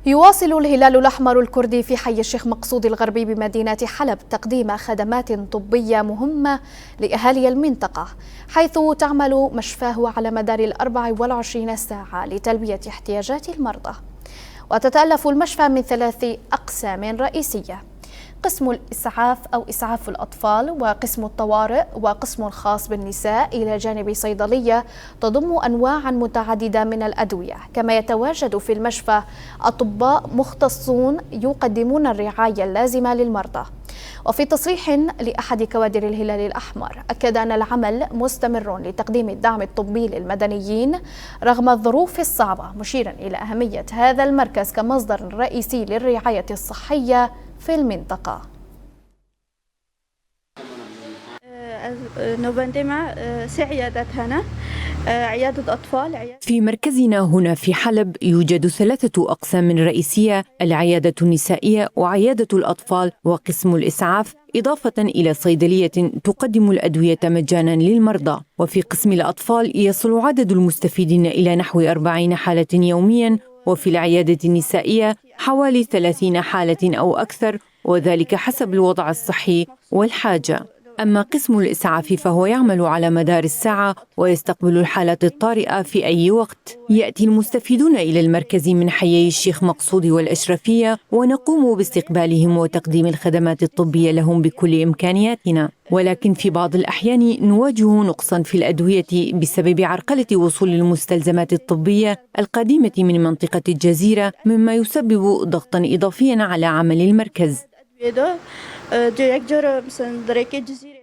يواصل الهلال الأحمر الكردي في حي الشيخ مقصود الغربي بمدينة حلب تقديم خدمات طبية مهمة لأهالي المنطقة، حيث تعمل مشفاه على مدار 24 ساعة لتلبية احتياجات المرضى. وتتألف المشفى من 3 أقسام رئيسية: قسم الإسعاف أو إسعاف الأطفال، وقسم الطوارئ، وقسم خاص بالنساء، إلى جانب صيدلية تضم أنواعا متعددة من الأدوية. كما يتواجد في المشفى أطباء مختصون يقدمون الرعاية اللازمة للمرضى. وفي تصريح لأحد كوادر الهلال الأحمر، أكد أن العمل مستمر لتقديم الدعم الطبي للمدنيين رغم الظروف الصعبة، مشيرا إلى أهمية هذا المركز كمصدر رئيسي للرعاية الصحية في المنطقة. عيادة هنا عيادة أطفال. في مركزنا هنا في حلب يوجد 3 أقسام رئيسية: العيادة النسائية وعيادة الأطفال وقسم الإسعاف، إضافة إلى صيدلية تقدم الأدوية مجانا للمرضى. وفي قسم الأطفال يصل عدد المستفيدين إلى نحو 40 حالة يوميا، وفي العيادة النسائية حوالي 30 حالة أو أكثر، وذلك حسب الوضع الصحي والحاجة. أما قسم الإسعاف فهو يعمل على مدار الساعة ويستقبل الحالات الطارئة في أي وقت. يأتي المستفيدون إلى المركز من حيي الشيخ مقصود والأشرفية، ونقوم باستقبالهم وتقديم الخدمات الطبية لهم بكل إمكانياتنا. ولكن في بعض الأحيان نواجه نقصا في الأدوية بسبب عرقلة وصول المستلزمات الطبية القادمة من منطقة الجزيرة، مما يسبب ضغطا إضافيا على عمل المركز. یک جور مثلا درک جزیره